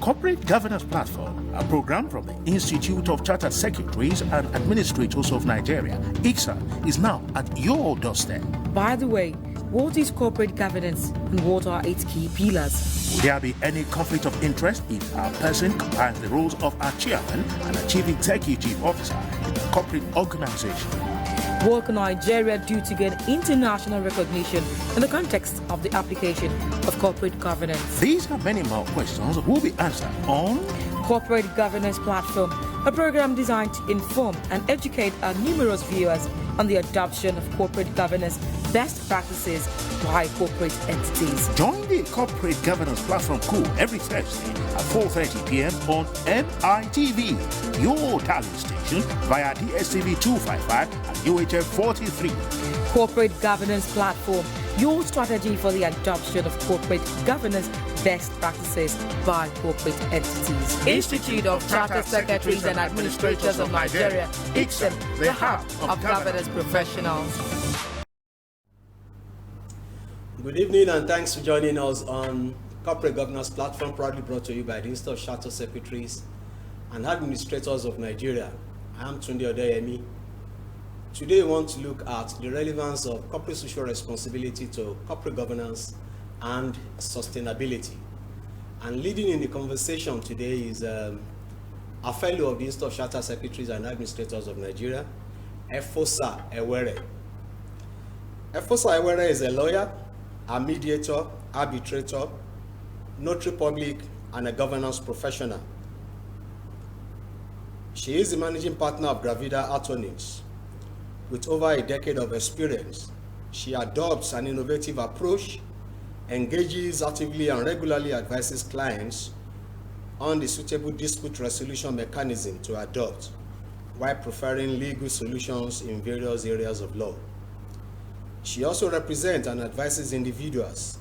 Corporate Governance Platform, a program from the Institute of Chartered Secretaries and Administrators of Nigeria, ICSAN, is now at your doorstep. By the way, what is corporate governance and what are its key pillars? Will there be any conflict of interest if a person combines the roles of a chairman and a chief executive officer in a corporate organization? What can Nigeria do to gain international recognition in the context of the application of corporate governance? These and many more questions will be answered on Corporate Governance Platform, a program designed to inform and educate our numerous viewers on the adoption of corporate governance best practices by corporate entities. Join the Corporate Governance Platform crew every Thursday at 4:30 p.m. on MITV, your talent station, via DSTV 255 and UHF 43. Corporate Governance Platform, your strategy for the adoption of corporate governance best practices by corporate entities. Institute of Chartered Secretaries and Administrators of Nigeria, ICSAN, the hub of governance professionals. Good evening and thanks for joining us on Corporate Governance Platform, proudly brought to you by the Institute of Chartered Secretaries and Administrators of Nigeria. I am Tunde Odeyemi. Today we want to look at the relevance of corporate social responsibility to corporate governance and sustainability. And leading in the conversation today is a fellow of the Institute of Chartered Secretaries and Administrators of Nigeria, EFOSA EWERE. EFOSA EWERE is a lawyer, a mediator, arbitrator, notary public, and a governance professional. She is the managing partner of Gravida Attorneys. With over a decade of experience, she adopts an innovative approach, engages actively and regularly advises clients on the suitable dispute resolution mechanism to adopt, while preferring legal solutions in various areas of law. She also represents and advises individuals,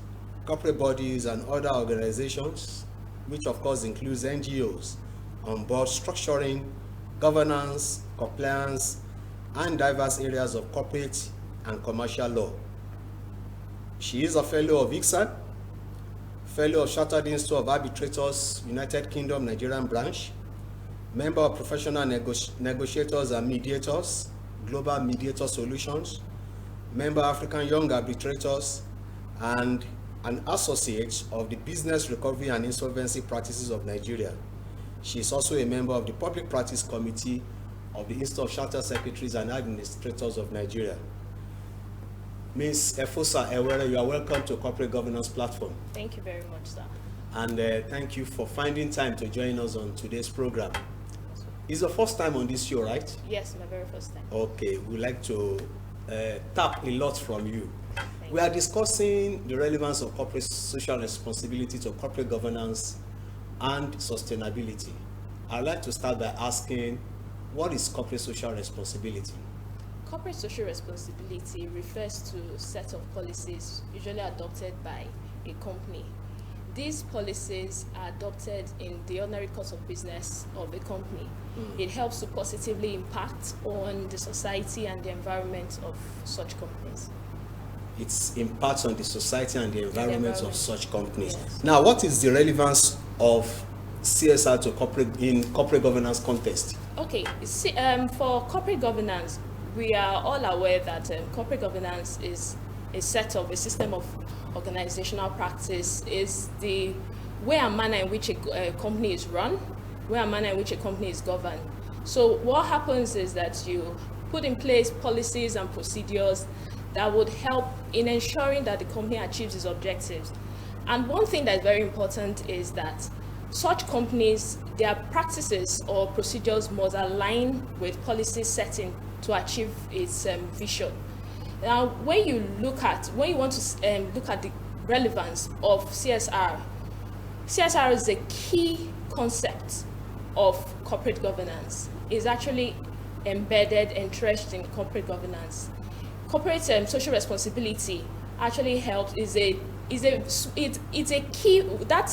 corporate bodies, and other organizations, which of course includes NGOs, on board structuring, governance, compliance, and diverse areas of corporate and commercial law. She is a fellow of ICSAN, fellow of Chartered Institute of Arbitrators, United Kingdom, Nigerian branch, member of Professional Negotiators and Mediators, Global Mediator Solutions, member African Young Arbitrators, and an associate of the Business Recovery and Insolvency Practices of Nigeria. She is also a member of the Public Practice Committee of the Institute of Chartered Secretaries and Administrators of Nigeria. Ms. EFOSA EWERE, you are welcome to Corporate Governance Platform. Thank you very much, sir. And thank you for finding time to join us on today's program. It's your first time on this show, right? Yes, my very first time. Okay, we'd like to tap a lot from you. We are discussing the relevance of corporate social responsibility to corporate governance and sustainability. I'd like to start by asking, what is corporate social responsibility? Corporate social responsibility refers to a set of policies usually adopted by a company. These policies are adopted in the ordinary course of business of a company. It helps to positively impact on the society and the environment of such companies. It impacts on the society and the environment of such companies. Yes. Now, what is the relevance of CSR to corporate governance context? Okay, for corporate governance, we are all aware that corporate governance is a system of organizational practice, is the way and manner in which a company is run, way and manner in which a company is governed. So what happens is that you put in place policies and procedures that would help in ensuring that the company achieves its objectives. And one thing that is very important is that such companies, their practices or procedures must align with policy setting to achieve its vision. Now, when you want to look at the relevance of CSR, CSR is a key concept of corporate governance. It's actually embedded, entrenched in corporate governance. Corporate social responsibility actually helps. It's a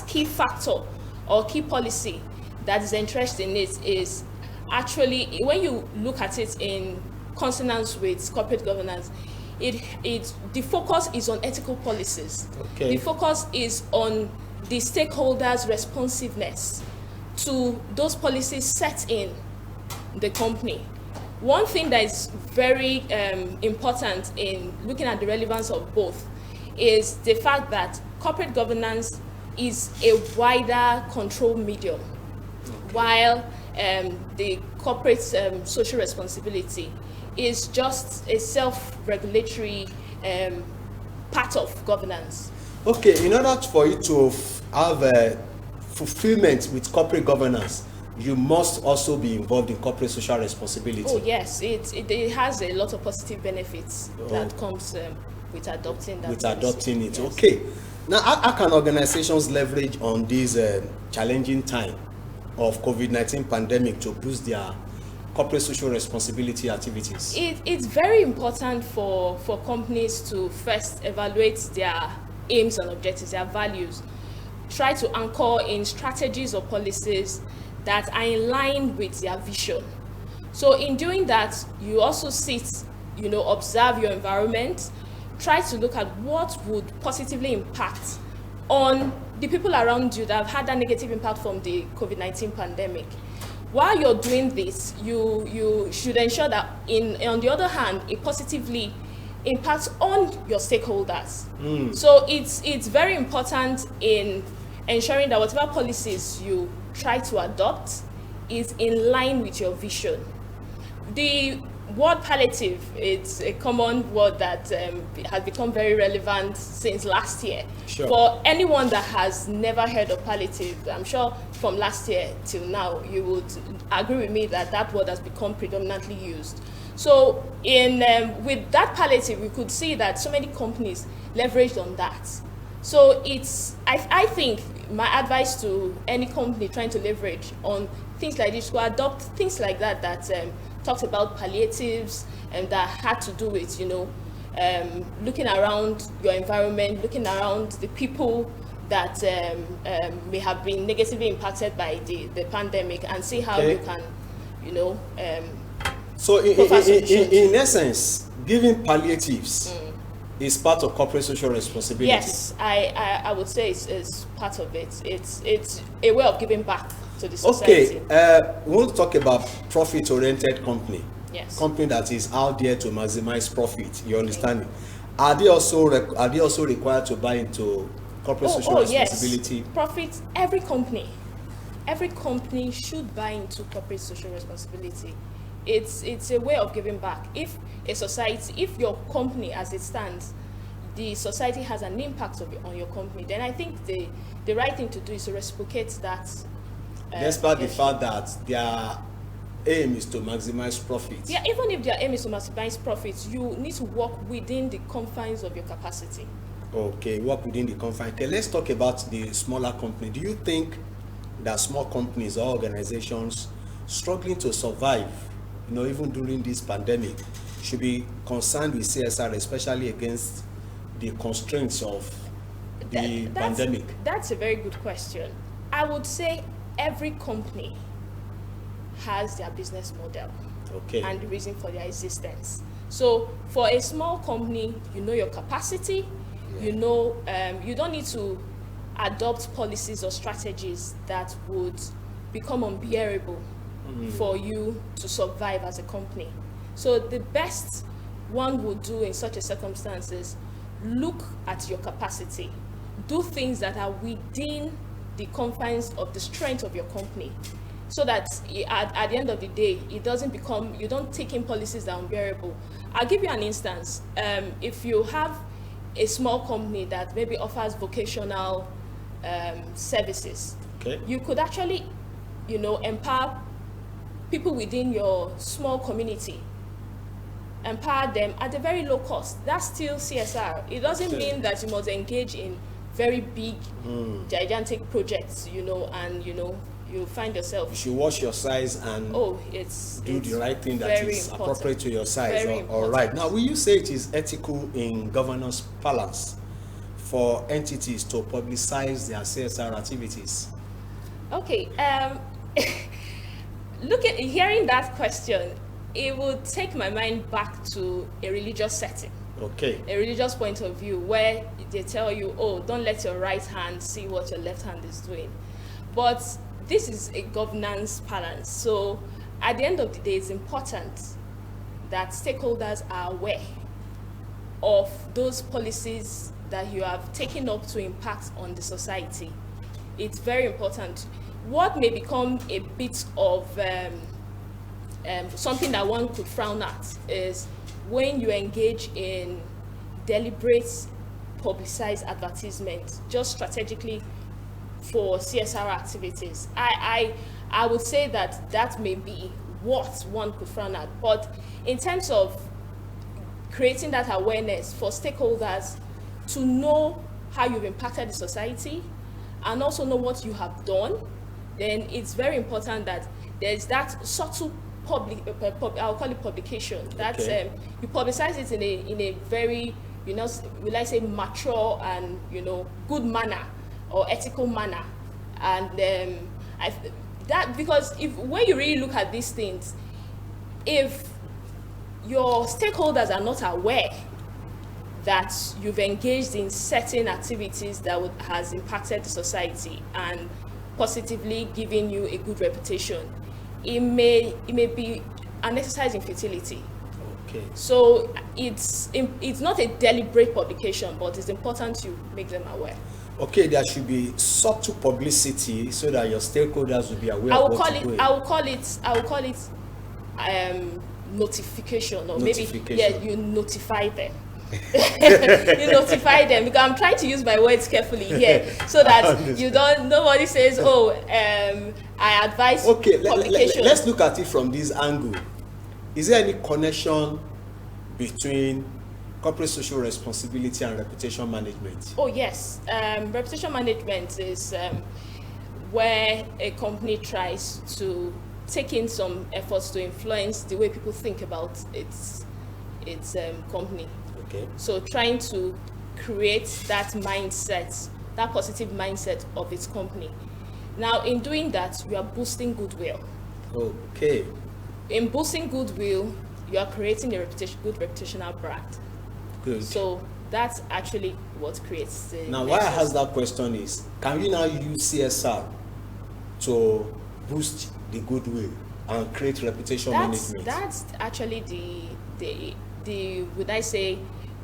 key factor or key policy that is entrenched in it is actually, when you look at it in consonance with corporate governance, the focus is on ethical policies. Okay. The focus is on the stakeholders' responsiveness to those policies set in the company. One thing that is very important in looking at the relevance of both is the fact that corporate governance is a wider control medium, while the corporate social responsibility is just a self-regulatory part of governance. Okay, in order for you to have a fulfillment with corporate governance, you must also be involved in corporate social responsibility. Oh yes, it has a lot of positive benefits that comes with adopting that. With adopting it, yes. Okay. Now, how can organizations leverage on this challenging time of COVID-19 pandemic to boost their corporate social responsibility activities? It's very important for companies to first evaluate their aims and objectives, their values, try to anchor in strategies or policies that are in line with their vision. So in doing that, you also observe your environment, try to look at what would positively impact on the people around you that have had that negative impact from the COVID-19 pandemic. While you're doing this, you should ensure that on the other hand, it positively impacts on your stakeholders. So it's very important in ensuring that whatever policies you try to adopt is in line with your vision. The word palliative, it's a common word that has become very relevant since last year. Sure. For anyone that has never heard of palliative, I'm sure from last year till now, you would agree with me that that word has become predominantly used. So with that palliative, we could see that so many companies leveraged on that. So I think my advice to any company trying to leverage on things like this, to adopt things like that talks about palliatives and that had to do with, looking around your environment, looking around the people that may have been negatively impacted by the pandemic, and see how you can, So in essence, giving palliatives is part of corporate social responsibility. Yes, I would say it's part of it. It's a way of giving back to the society. Okay, we want to talk about profit-oriented company. Yes. Company that is out there to maximize profit. You understand me? Are they also required to buy into corporate social responsibility? Yes. Profit. Every company should buy into corporate social responsibility. It's a way of giving back. If your company as it stands, the society has an impact on your company, then I think the right thing to do is to reciprocate that. Despite the fact that their aim is to maximize profit. Yeah, even if their aim is to maximize profits, you need to work within the confines of your capacity. Okay, work within the confines. Okay, let's talk about the smaller company. Do you think that small companies or organizations struggling to survive, even during this pandemic, should be concerned with CSR, especially against the constraints of the pandemic? That's a very good question. I would say every company has their business model, and the reason for their existence. So for a small company, you know your capacity, you don't need to adopt policies or strategies that would become unbearable for you to survive as a company. So the best one would do in such a circumstance is look at your capacity, do things that are within the confines of the strength of your company, so that at the end of the day, it doesn't become, you don't take in policies that are unbearable. I'll give you an instance. If you have a small company that maybe offers vocational services, you could actually, empower people within your small community, empower them at a very low cost. That's still CSR. It doesn't mean that you must engage in very big, gigantic projects, and you find yourself. You should watch your size and do the right thing that is appropriate to your size. All right. Now, will you say it is ethical in governance balance for entities to publicize their CSR activities? Okay. Hearing that question, it would take my mind back to a religious setting. Okay. A religious point of view where they tell you, oh, don't let your right hand see what your left hand is doing. But this is a governance balance. So at the end of the day, it's important that stakeholders are aware of those policies that you have taken up to impact on the society. It's very important. What may become a bit of something that one could frown at is when you engage in deliberate publicized advertisement just strategically for CSR activities. I would say that may be what one could frown at. But in terms of creating that awareness for stakeholders to know how you've impacted the society and also know what you have done, then it's very important that there's that subtle I'll call it publication, that you publicize it in a very, will I say, mature and, good manner or ethical manner. And because when you really look at these things, if your stakeholders are not aware that you've engaged in certain activities that has impacted the society and positively giving you a good reputation, it may be an exercise in futility. Okay. So it's not a deliberate publication, but it's important to make them aware. Okay, there should be subtle publicity so that your stakeholders will be aware of what you're doing. I will call it notification, or maybe you notify them. You notify them, because I'm trying to use my words carefully here so that nobody says, I advise publication. Let's look at it from this angle. Is there any connection between corporate social responsibility and reputation management? Oh yes, reputation management is where a company tries to take in some efforts to influence the way people think about its company. Okay. So trying to create that mindset, that positive mindset of its company. Now, in doing that, you are boosting goodwill. Okay. In boosting goodwill, you are creating a good reputational brand. Good. So that's actually what creates the... Now, why I ask that question is, can we now use CSR to boost the goodwill and create reputation management? That's actually the would I say,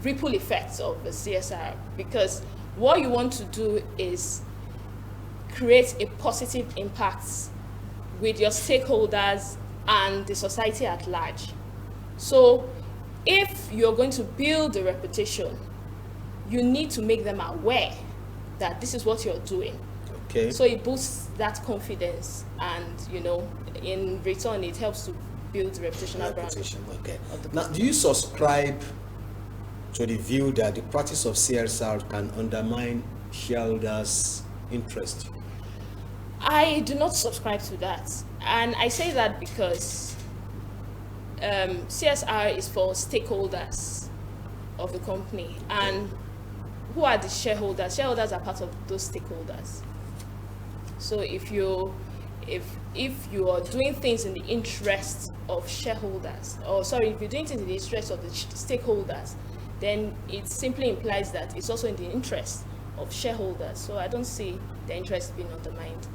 ripple effects of the CSR, because what you want to do is create a positive impact with your stakeholders and the society at large. So if you're going to build a reputation, you need to make them aware that this is what you're doing. Okay. So it boosts that confidence, and in return it helps to build reputational brand. Okay. Now, do you subscribe to the view that the practice of CSR can undermine shareholders' interest? I do not subscribe to that, and I say that because CSR is for stakeholders of the company, and who are the shareholders? Shareholders are part of those stakeholders. So if you are doing things in the interest of shareholders, if you're doing things in the interest of the stakeholders, then it simply implies that it's also in the interest of shareholders. So I don't see the interest being undermined.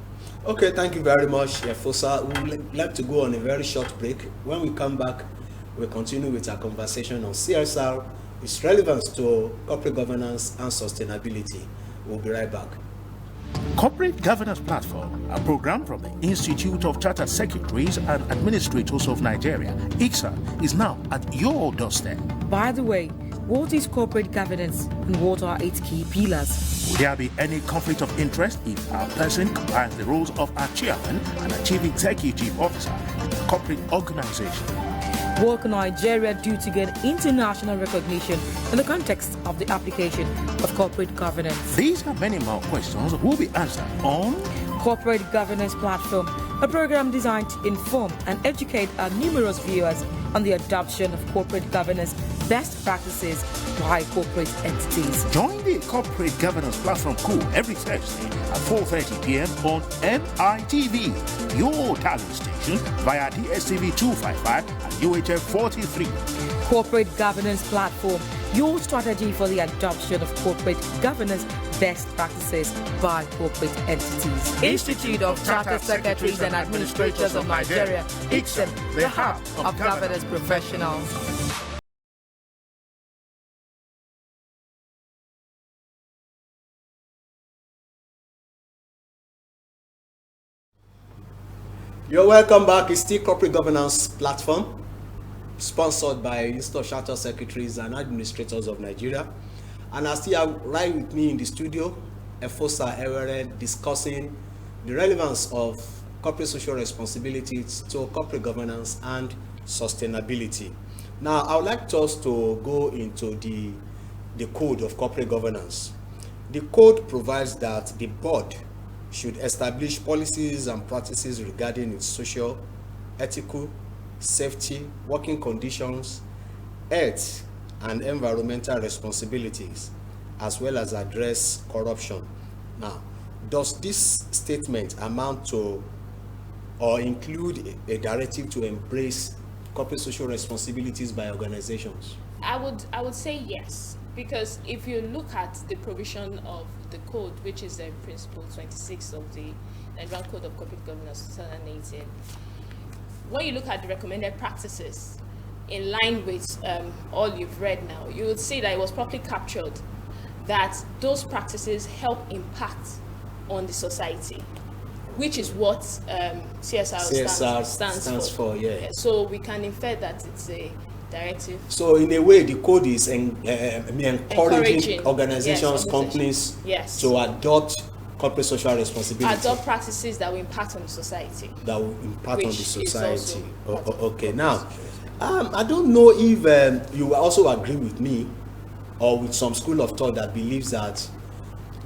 Okay, thank you very much, EFOSA. We would like to go on a very short break. When we come back, we'll continue with our conversation on CSR, its relevance to corporate governance and sustainability. We'll be right back. Corporate Governance Platform, a program from the Institute of Chartered Secretaries and Administrators of Nigeria, ICSAN, is now at your doorstep. By the way, what is corporate governance and what are its key pillars? Will there be any conflict of interest if a person combines the roles of a chairman and a chief executive officer in a corporate organization? What can Nigeria do to gain international recognition in the context of the application of corporate governance? These and many more questions will be answered on Corporate Governance Platform, a program designed to inform and educate our numerous viewers on the adoption of corporate governance best practices by corporate entities. Join the Corporate Governance Platform Coup every Thursday at 4:30 p.m. on MITV, your talent station via DSTV 255 and UHF 43. Corporate Governance Platform, your strategy for the adoption of corporate governance best practices by corporate entities. Institute of Chartered Secretaries and Administrators of Nigeria, ICSAN, the hub of governance professionals. You're welcome back. It's still Corporate Governance Platform, sponsored by Institute of Chartered Secretaries and Administrators of Nigeria. And I still have right with me in the studio, EFOSA EWERE, discussing the relevance of corporate social responsibility to corporate governance and sustainability. Now, I would like us to go into the code of corporate governance. The code provides that the board should establish policies and practices regarding its social, ethical, safety, working conditions, health, and environmental responsibilities, as well as address corruption. Now, does this statement amount to or include a directive to embrace corporate social responsibilities by organizations? I would say yes, because if you look at the provision of the code, which is the principle 26 of the Nigerian Code of Corporate Governance 2018, when you look at the recommended practices in line with all you've read now, you would see that it was properly captured that those practices help impact on the society, which is what CSR stands for. Yeah. So we can infer that it's a directive. So in a way, the code is encouraging organizations, yes, companies yes, to adopt corporate social responsibility. Adopt practices that will impact on the society. That will impact on the Which society. is also Okay, now, I don't know if you will also agree with me or with some school of thought that believes that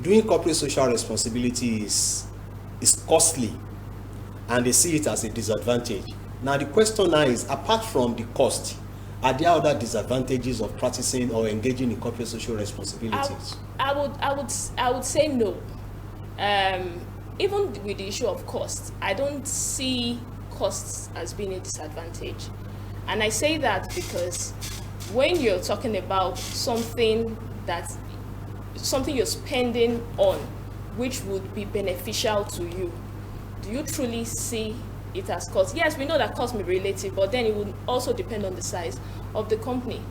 doing corporate social responsibility is costly and they see it as a disadvantage. Now, the question now is, apart from the cost, are there other disadvantages of practicing or engaging in corporate social responsibilities? I would say no. Even with the issue of cost, I don't see costs as being a disadvantage. And I say that because when you're talking about something you're spending on, which would be beneficial to you, do you truly see it as cost? Yes, we know that cost may be relative, but then it would also depend on the size of the company.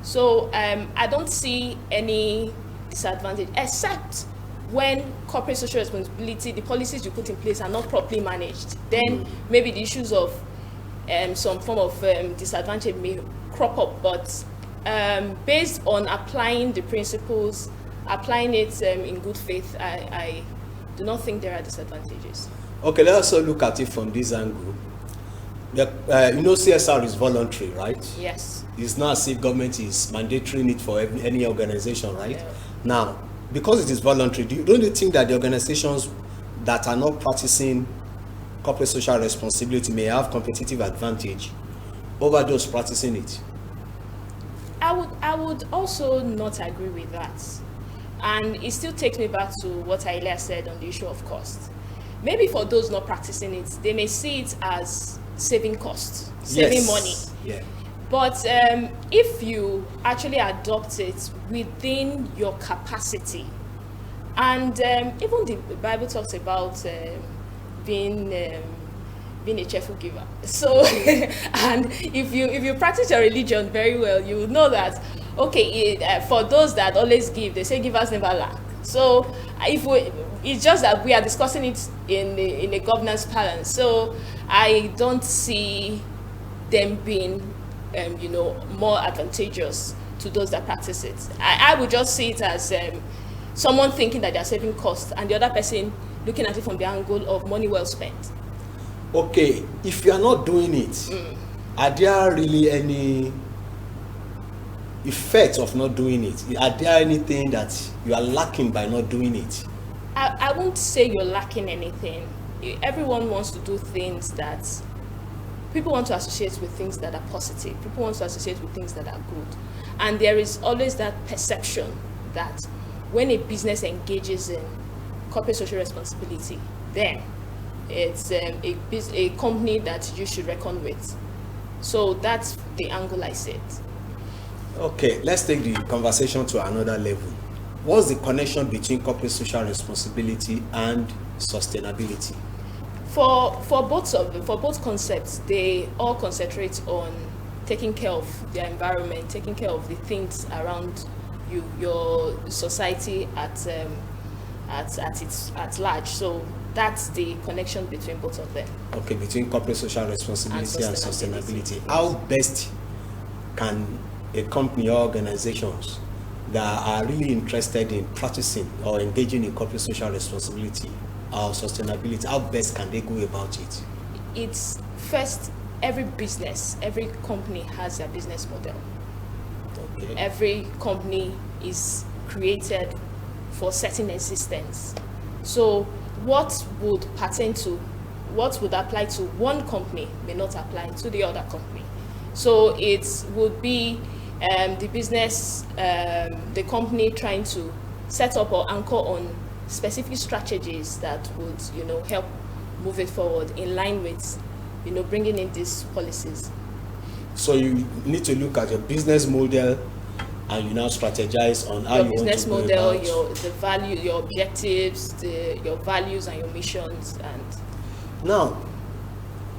So I don't see any disadvantage, except when corporate social responsibility, the policies you put in place are not properly managed. Then maybe the issues of some form of disadvantage may crop up. But based on applying the principles, applying it in good faith, I do not think there are disadvantages. Okay, let's also look at it from this angle. CSR is voluntary, right? Yes. It's not as if government is mandating it for any organization, right? Yeah. Now, because it is voluntary, don't you think that the organizations that are not practicing corporate social responsibility may have competitive advantage over those practicing it? I would also not agree with that. And it still takes me back to what I earlier said on the issue of cost. Maybe for those not practicing it, they may see it as saving costs, saving money. Yeah. But if you actually adopt it within your capacity, and even the Bible talks about being a cheerful giver. So, and if you practice your religion very well, you will know that, okay, for those that always give, they say givers never lack. So it's just that we are discussing it in a governance balance. So I don't see them being, more advantageous to those that practice it. I would just see it as someone thinking that they're saving costs and the other person looking at it from the angle of money well spent. Okay, if you are not doing it, are there really any effects of not doing it? Are there anything that you are lacking by not doing it? I won't say you're lacking anything. Everyone wants to do things that people want to associate with, things that are positive. People want to associate with things that are good. And there is always that perception that when a business engages in corporate social responsibility, then it's a company that you should reckon with. So that's the angle I see it. Okay, let's take the conversation to another level. What's the connection between corporate social responsibility and sustainability? For both concepts, they all concentrate on taking care of the environment, taking care of the things around you, your society at large. So that's the connection between both of them. Okay, between corporate social responsibility and sustainability. How best can a company or organizations that are really interested in practicing or engaging in corporate social responsibility or sustainability, how best can they go about it? It's first, every business, every company has their business model. Okay. Every company is created for certain existence. So what would apply to one company may not apply to the other company. So it would be the business, the company trying to set up or anchor on specific strategies that would, help move it forward in line with, bringing in these policies. So you need to look at your business model and you now strategize on how you want to go about. Your business model, the value, your objectives, your values and your missions. And now,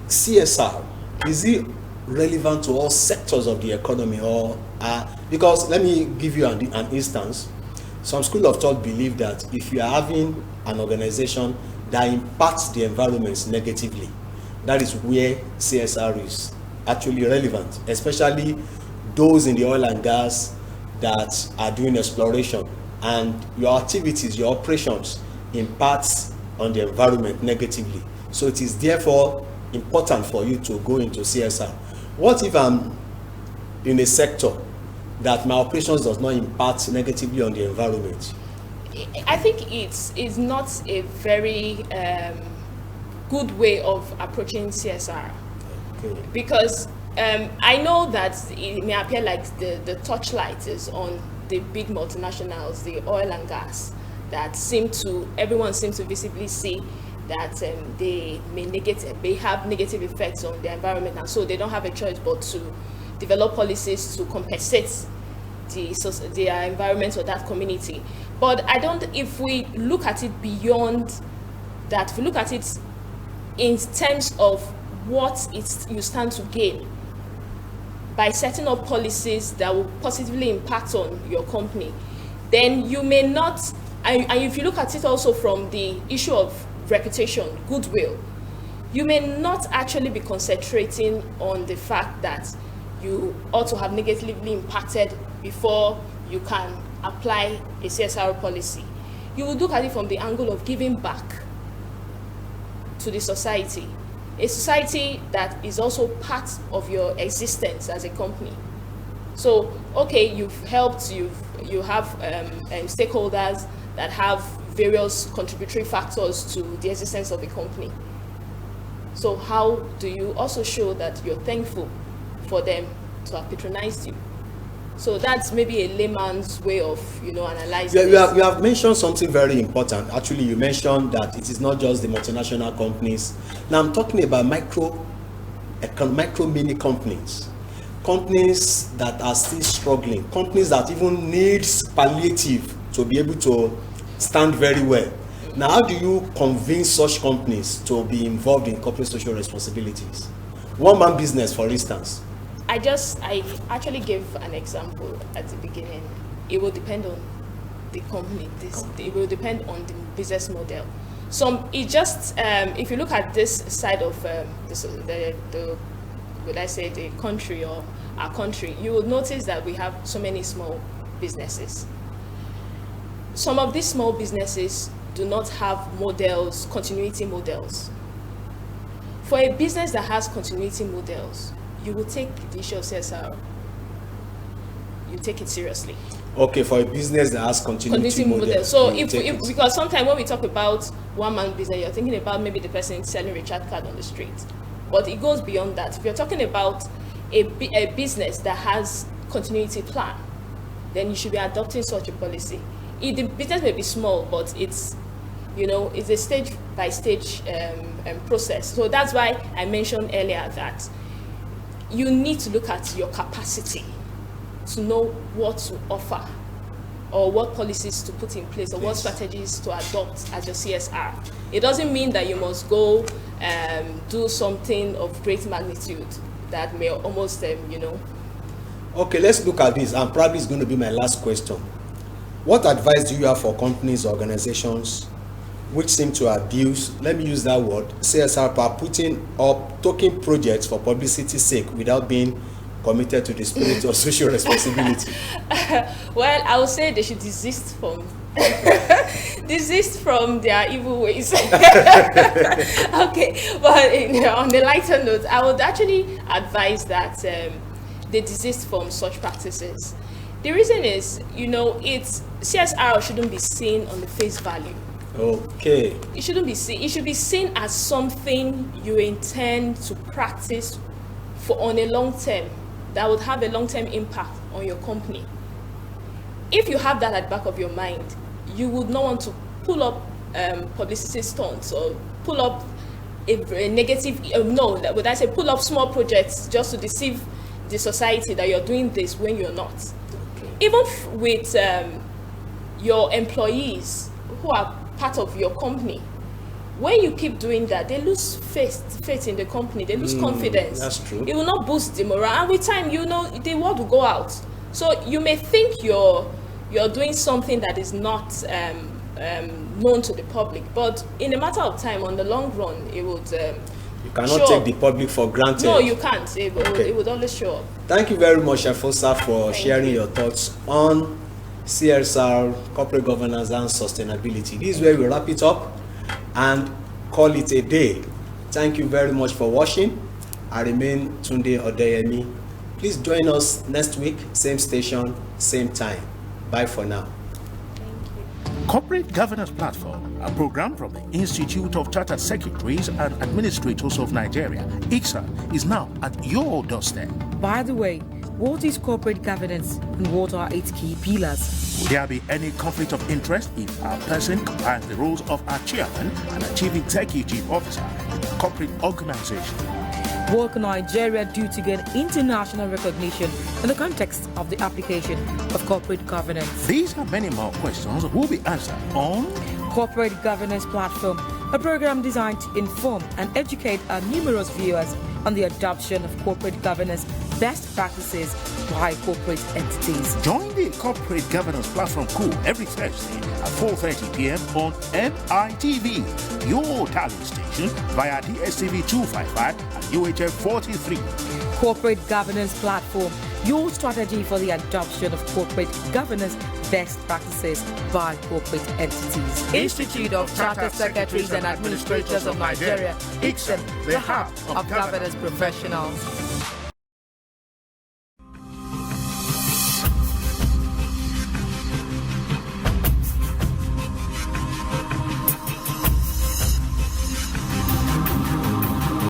CSR, is it relevant to all sectors of the economy, or because let me give you an instance. Some school of thought believe that if you are having an organization that impacts the environment negatively, that is where CSR is actually relevant, especially those in the oil and gas that are doing exploration, and your activities, your operations impacts on the environment negatively. So it is therefore important for you to go into CSR. What if I'm in a sector that my operations does not impact negatively on the environment? I think it's not a very good way of approaching CSR. Okay. Because I know that it may appear like the torchlight is on the big multinationals, the oil and gas, that everyone seems to visibly see that they have negative effects on the environment, and so they don't have a choice but to develop policies to compensate the environment or that community. But if we look at it beyond that, if we look at it in terms of what you stand to gain by setting up policies that will positively impact on your company, then you may not, and if you look at it also from the issue of reputation, goodwill, you may not actually be concentrating on the fact that you ought to have negatively impacted before you can apply a CSR policy. You will look at it from the angle of giving back to the society, a society that is also part of your existence as a company. So, okay, you've helped, you have stakeholders that have various contributory factors to the existence of the company. So how do you also show that you're thankful for them to have patronized you? So that's maybe a layman's way of analyzing. Yeah, you have mentioned something very important. Actually, you mentioned that it is not just the multinational companies. Now I'm talking about micro mini companies that are still struggling, companies that even need palliative to be able to stand very well. Now, how do you convince such companies to be involved in corporate social responsibilities? One-man business, for instance. I actually gave an example at the beginning. It will depend on the company. It will depend on the business model. So if you look at this side of the country or our country, you will notice that we have so many small businesses. Some of these small businesses do not have continuity models. For a business that has continuity models, you will take the issue of CSR, you take it seriously. Okay, for a business that has continuity models. So because sometimes when we talk about one-man business, you're thinking about maybe the person selling recharge card on the street. But it goes beyond that. If you're talking about a business that has continuity plan, then you should be adopting such a policy. The business may be small, but it's a stage by stage process. So that's why I mentioned earlier that you need to look at your capacity to know what to offer, or what policies to put in place, or what strategies to adopt as your CSR. It doesn't mean that you must go do something of great magnitude that may almost, Okay, let's look at this, and probably it's going to be my last question. What advice do you have for companies, organizations which seem to abuse, let me use that word, CSR by putting up token projects for publicity's sake without being committed to the spirit of social responsibility? Well, I would say they should desist from their evil ways. Okay, but on the lighter note, I would actually advise that they desist from such practices. The reason is, CSR shouldn't be seen on the face value. Okay. It shouldn't be seen. It should be seen as something you intend to practice on a long term, that would have a long-term impact on your company. If you have that at the back of your mind, you would not want to pull up publicity stunts or pull up a negative, would I say pull up small projects just to deceive the society that you're doing this when you're not. Okay. Even with your employees who are part of your company, when you keep doing that, they lose faith in the company, they lose confidence. That's true. It will not boost the morale, and with time, the word will go out. So you may think you're doing something that is not known to the public, but in a matter of time, on the long run, it would you cannot take the public for granted. No, you can't. It would always show up. Thank you very much, EFOSA, for sharing your thoughts on CSR, corporate governance, and sustainability. This is where we wrap it up and call it a day. Thank you very much for watching. I remain Tunde Odeyemi. Please join us next week, same station, same time. Bye for now. Corporate Governance Platform, a program from the Institute of Chartered Secretaries and Administrators of Nigeria, ICSAN, is now at your doorstep. By the way, what is corporate governance and what are its key pillars? Will there be any conflict of interest if a person combines the roles of a chairman and a chief executive officer in a corporate organization? What can Nigeria do to gain international recognition in the context of the application of corporate governance? These and many more questions will be answered on Corporate Governance Platform, a program designed to inform and educate our numerous viewers on the adoption of corporate governance best practices by corporate entities. Join the Corporate Governance Platform crew every Thursday at 4:30 p.m. on MITV, your talent station via DSTV 255 and UHF 43. Corporate Governance Platform, your strategy for the adoption of corporate governance best practices by corporate entities. Institute of Chartered Secretaries and Administrators of Nigeria, ICSAN, the hub of governance professionals.